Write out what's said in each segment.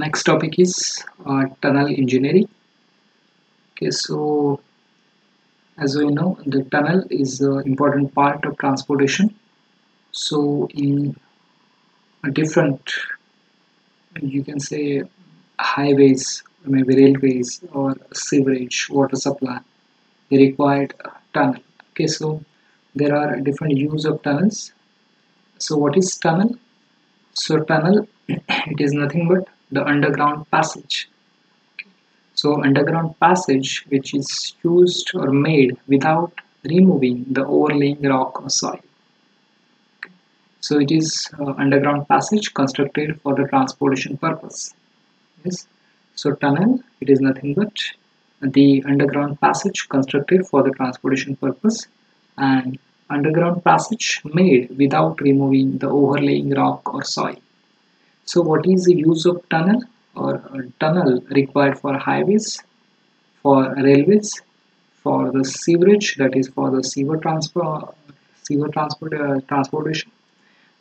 Next topic is tunnel engineering. Okay, so as we know, the tunnel is an important part of transportation. So in a different, you can say, highways, maybe railways or sewerage, water supply, they required a tunnel. Okay, so there are different use of tunnels. So what is tunnel? So tunnel, it is nothing but the underground passage. So underground passage which is used or made without removing the overlying rock or soil. So it is underground passage constructed for the transportation purpose. Yes. So tunnel, it is nothing but the underground passage constructed for the transportation purpose, and underground passage made without removing the overlying rock or soil. So what is the use of tunnel or tunnel required for highways, for railways, for the sewerage, that is for the transportation,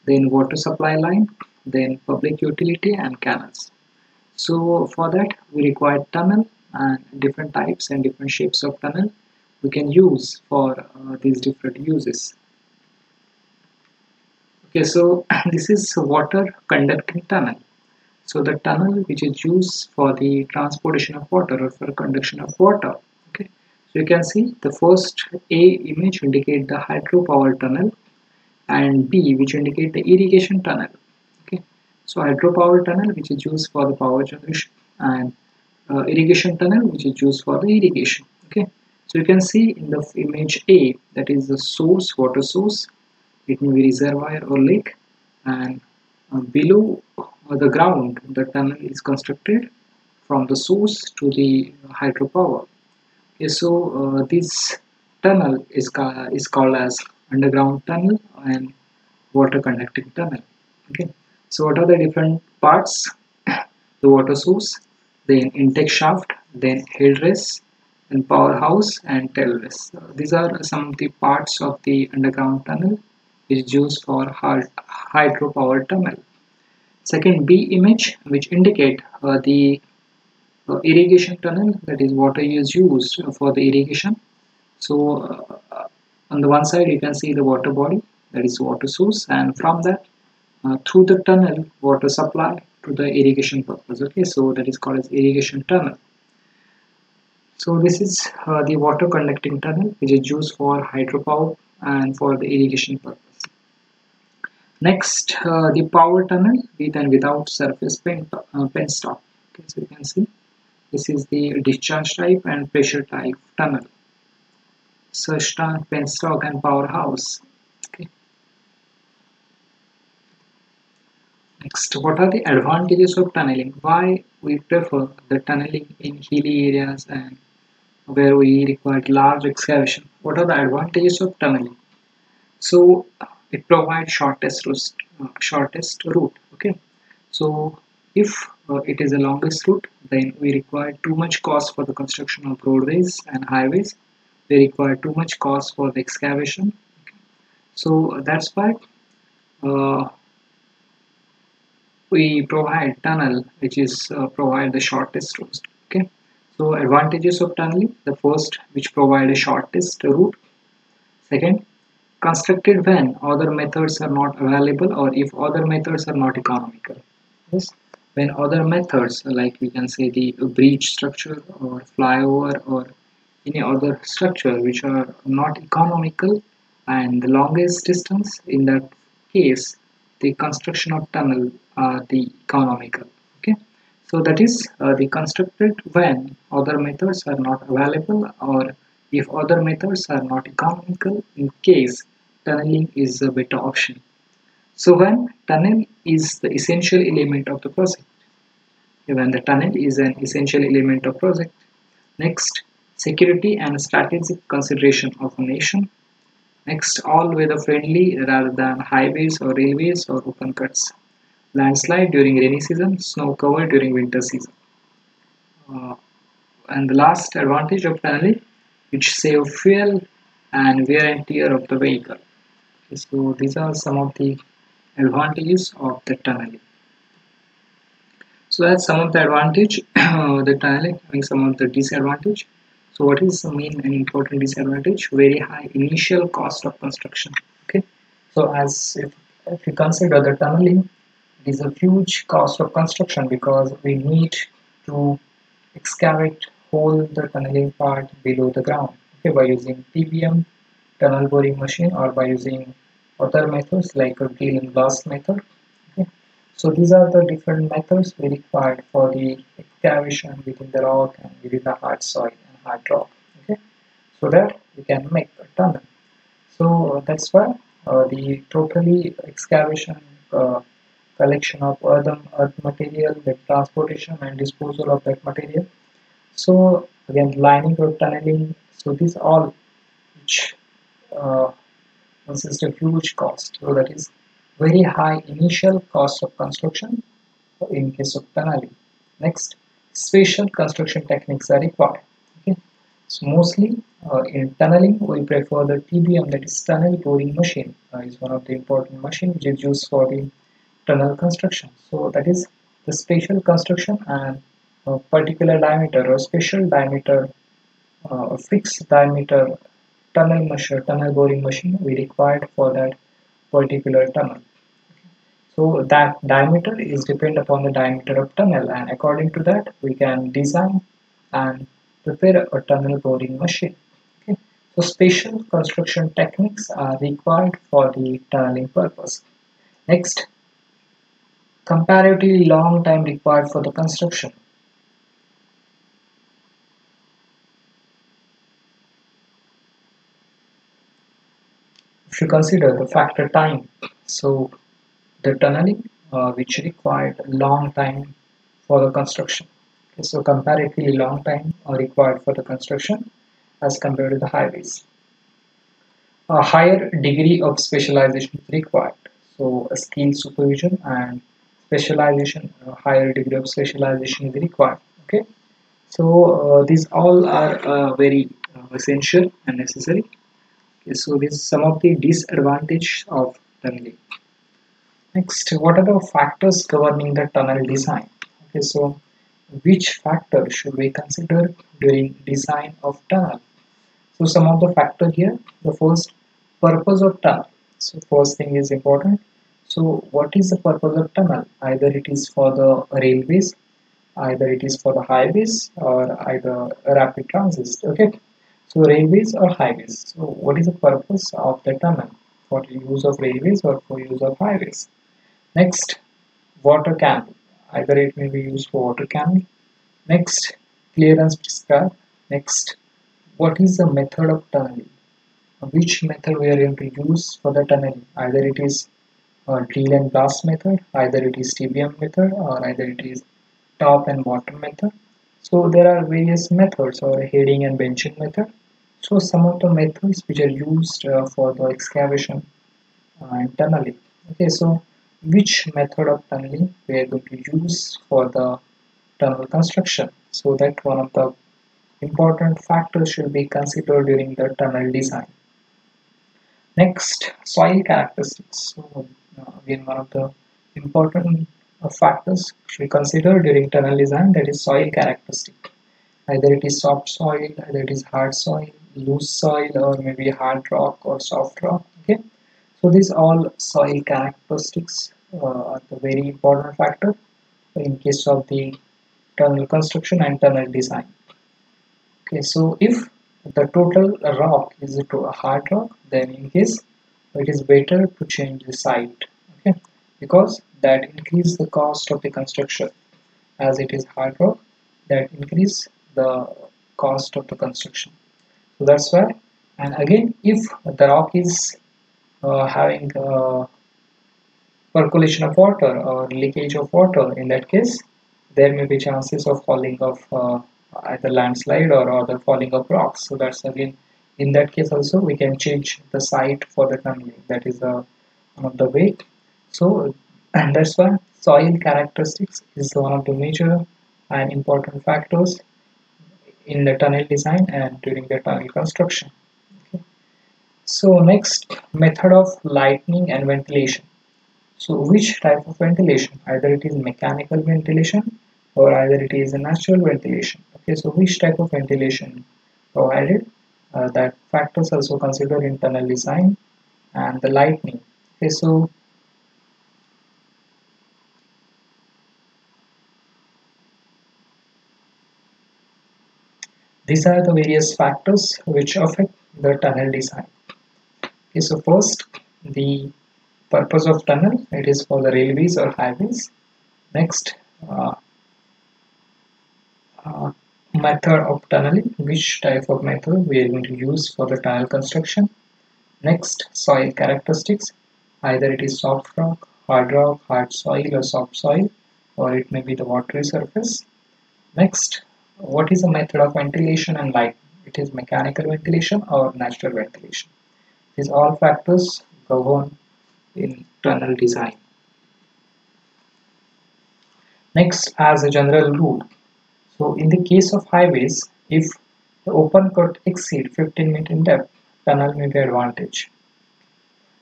then water supply line, then public utility and canals. So for that we require tunnel, and different types and different shapes of tunnel we can use for these different uses. Okay, so this is water conducting tunnel. So the tunnel which is used for the transportation of water or for conduction of water. Okay, so you can see the first A image indicate the hydropower tunnel, and B which indicate the irrigation tunnel. Okay, so hydropower tunnel which is used for the power generation, and irrigation tunnel which is used for the irrigation. Okay, so you can see in the image A, that is the source, water source. It may be reservoir or lake, and below the ground the tunnel is constructed from the source to the hydropower. Okay, so this tunnel is called as underground tunnel and water conducting tunnel. Okay, so what are the different parts? The water source, then intake shaft, then headrace, then powerhouse and tailrace. These are some of the parts of the underground tunnel which is used for hydropower tunnel. Second B image which indicate the irrigation tunnel, that is water is used for the irrigation. So on the one side you can see the water body, that is water source, and from that through the tunnel water supply to the irrigation purpose. Okay, so that is called as irrigation tunnel. So this is the water conducting tunnel which is used for hydropower and for the irrigation purpose. Next, the power tunnel with and without surface penstock. Okay, so you can see this is the discharge type and pressure type tunnel. Surge tank, penstock and powerhouse. Okay. Next, what are the advantages of tunneling? Why we prefer the tunneling in hilly areas and where we require large excavation? What are the advantages of tunneling? So it provides shortest route. Okay, so if it is the longest route, then we require too much cost for the construction of roadways and highways. We require too much cost for the excavation. So that's why uh, we provide tunnel which is provide the shortest route. Okay, so advantages of tunneling: the first, which provide a shortest route. Second, constructed when other methods are not available or if other methods are not economical. Yes, when other methods like we can say the bridge structure or flyover or any other structure which are not economical, and the longest distance, in that case the construction of tunnel are the economical. Okay, so that is the constructed when other methods are not available or if other methods are not economical, in case tunneling is a better option. So when tunnel is the essential element of the project, when the tunnel is an essential element of project. Next, security and strategic consideration of a nation. Next, all weather friendly rather than highways or railways or open cuts. Landslide during rainy season, snow cover during winter season. Uh, and the last advantage of tunneling, which save fuel and wear and tear of the vehicle. Okay, so these are some of the advantages of the tunneling. So that's some of the advantage, the tunneling having some of the disadvantage. So what is the main and important disadvantage? Very high initial cost of construction. Okay. So if you consider the tunneling, it is a huge cost of construction because we need to excavate whole the tunneling part below the ground, okay, by using TBM, tunnel boring machine, or by using other methods like a drill and blast method. Okay. So these are the different methods we required for the excavation within the rock and within the hard soil and hard rock. Okay, so that we can make a tunnel. So that's why the totally excavation, collection of earth material, the transportation and disposal of that material. So again, lining or tunneling. So these all which uh, consist of huge cost. So that is very high initial cost of construction in case of tunneling. Next, special construction techniques are required. Okay. So mostly in tunneling, we prefer the TBM, that is tunnel boring machine, is one of the important machine which is used for the tunnel construction. So that is the special construction and a particular diameter or special diameter, fixed diameter tunnel boring machine we required for that particular tunnel. So that diameter is depend upon the diameter of tunnel, and according to that we can design and prepare a tunnel boring machine. Okay. So special construction techniques are required for the tunneling purpose. Next, comparatively long time required for the construction. If you consider the factor time, so the tunneling which required long time for the construction. Okay, so comparatively long time are required for the construction as compared to the highways. A higher degree of specialization is required. So a skill supervision and specialization, a higher degree of specialization is required. Okay, so these all are very essential and necessary. Okay, so this is some of the disadvantage of tunneling. Next, what are the factors governing the tunnel design? Okay, so which factor should we consider during design of tunnel? So some of the factor here, the first, purpose of tunnel. So first thing is important. So what is the purpose of tunnel? Either it is for the railways, either it is for the highways, or either rapid transit. Okay, so railways or highways. So what is the purpose of the tunnel? For the use of railways or for use of highways? Next, water canal. Either it may be used for water canal. Next, clearance prescribed. Next, what is the method of tunneling? Which method we are going to use for the tunneling? Either it is drill and blast method, either it is TBM method, or either it is top and bottom method. So there are various methods, or heading and benching method. So some of the methods which are used for the excavation and tunneling. Okay, so which method of tunneling we are going to use for the tunnel construction? So that one of the important factors should be considered during the tunnel design. Next, soil characteristics. So again, one of the important factors should be considered during tunnel design, that is soil characteristic. Either it is soft soil, either it is hard soil, loose soil, or maybe hard rock or soft rock. Okay, so these all soil characteristics are the very important factor in case of the tunnel construction and tunnel design. Okay, so if the total rock is to a hard rock, then in case it is better to change the site. Okay, because that increase the cost of the construction. As it is hard rock, that increase the cost of the construction. So that's why. And again, if the rock is having percolation of water or leakage of water, in that case there may be chances of falling of either landslide or other falling of rocks. So that's again, in that case also we can change the site for the tunneling. That is one of the way. So and that's why soil characteristics is one of the major and important factors in the tunnel design and during the tunnel construction. Okay. So next, method of lighting and ventilation. So which type of ventilation? Either it is mechanical ventilation or either it is a natural ventilation. Okay, so which type of ventilation provided? That factors also considered in tunnel design, and the lightning. Okay, so these are the various factors which affect the tunnel design. Okay, so first, the purpose of tunnel, it is for the railways or highways. Next, uh, uh, method of tunneling, which type of method we are going to use for the tunnel construction. Next, soil characteristics, either it is soft rock, hard soil or soft soil, or it may be the watery surface. Next, what is the method of ventilation and light? It is mechanical ventilation or natural ventilation. These all factors govern in tunnel design. Next, as a general rule, so in the case of highways, if the open cut exceed 15 meters in depth, tunnel may be advantage.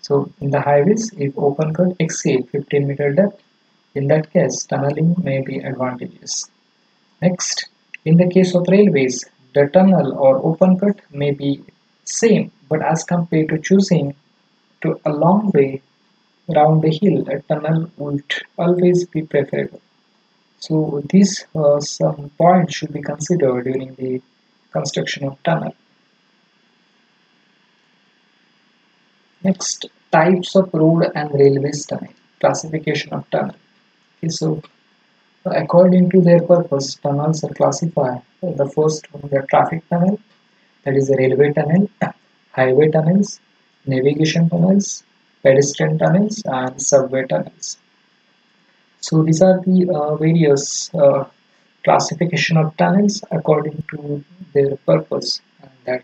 So in the highways, if open cut exceed 15-meter depth, in that case, tunneling may be advantageous. Next, in the case of railways, the tunnel or open cut may be same, but as compared to choosing to a long way around the hill, a tunnel would always be preferable. So these some points should be considered during the construction of tunnel. Next, types of road and railways tunnel. Classification of tunnel. Okay, so according to their purpose, tunnels are classified. The first one, the traffic tunnel, that is the railway tunnel, highway tunnels, navigation tunnels, pedestrian tunnels, and subway tunnels. So these are the various classification of tunnels according to their purpose, and that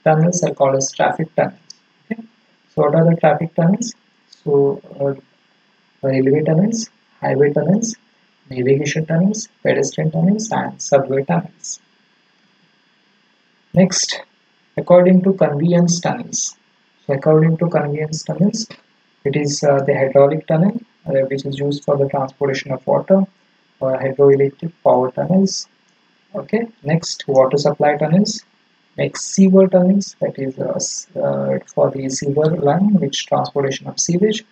tunnels are called as traffic tunnels. Okay? So what are the traffic tunnels? So railway tunnels, highway tunnels, navigation tunnels, pedestrian tunnels, and subway tunnels. Next, according to conveyance tunnels. So according to conveyance tunnels, it is the hydraulic tunnel, which is used for the transportation of water, or hydroelectric power tunnels. Okay. Next, water supply tunnels. Next, sewer tunnels, that is for the sewer line, which transportation of sewage.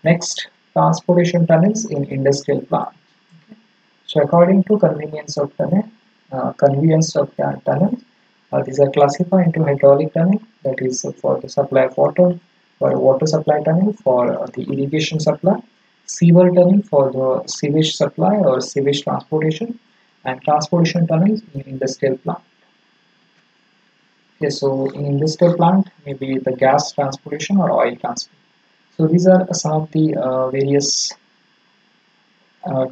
Next, transportation tunnels in industrial plant. Okay. So according to convenience of tunnel, these are classified into hydraulic tunnel, that is for the supply of water, or water supply tunnel for the irrigation supply, sewer tunnel for the sewage supply or sewage transportation, and transportation tunnels in industrial plant. Okay, so in industrial plant, maybe the gas transportation or oil transport. So these are some of the various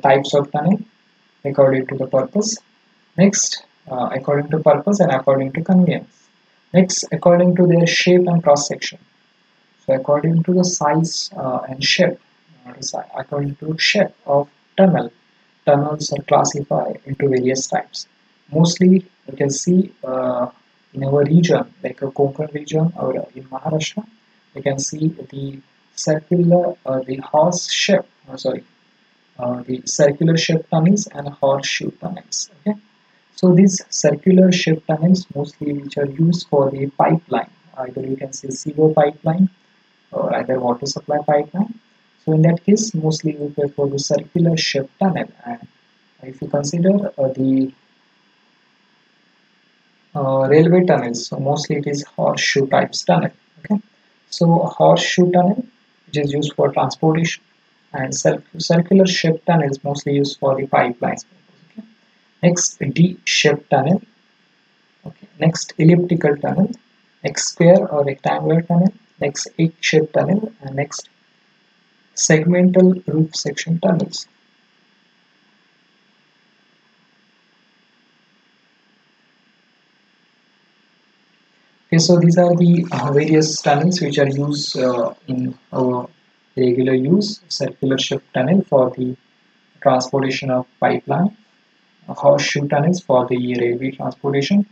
types of tunnel according to the purpose. Next, according to purpose and according to convenience. Next, according to their shape and cross section. So according to the size and shape, according to shape of tunnel, tunnels are classified into various types. Mostly you can see in our region, like a Konkan region or in Maharashtra, you can see the circular, the horse shape, the circular shape tunnels and horseshoe tunnels. Okay, so these circular shape tunnels mostly which are used for the pipeline. Either you can see sewer pipeline or either water supply pipeline. So in that case, mostly we prefer the circular shape tunnel. And if you consider the railway tunnels, so mostly it is horseshoe types tunnel. Okay, so horseshoe tunnel, which is used for transportation, and circular shape tunnel is mostly used for the pipelines. Okay. Next, D-shaped tunnel. Okay. Next, elliptical tunnel. Next, square or rectangular tunnel. Next, egg-shaped tunnel, and next, segmental roof section tunnels. Okay, so these are the various tunnels which are used in our regular use. Circular shape tunnel for the transportation of pipeline, horseshoe tunnels for the railway transportation,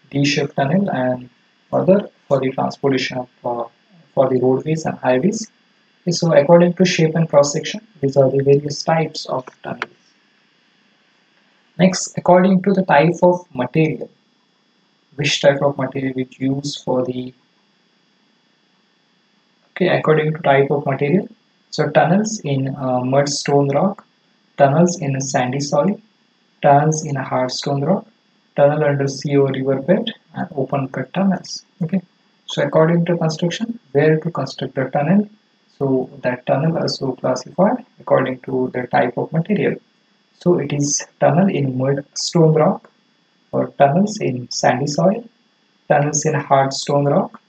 D-shaped tunnel, and other for the transportation of for the roadways and highways. Okay, so according to shape and cross section, these are the various types of tunnels. Next, according to the type of material, which type of material we use for the, okay, according to type of material, so tunnels in mud stone rock, tunnels in a sandy soil, tunnels in a hard stone rock, tunnel under sea or river bed, and open cut tunnels. Okay, so according to construction, where to construct the tunnel, so that tunnel also classified according to the type of material. So it is tunnel in mud stone rock, or tunnels in sandy soil, tunnels in hard stone rock,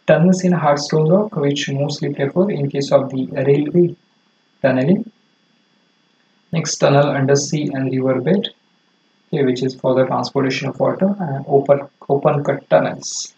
tunnels in hard stone rock, which mostly prefer in case of the railway tunneling. Next, tunnel under sea and river bed, okay, which is for the transportation of water, and open cut tunnels.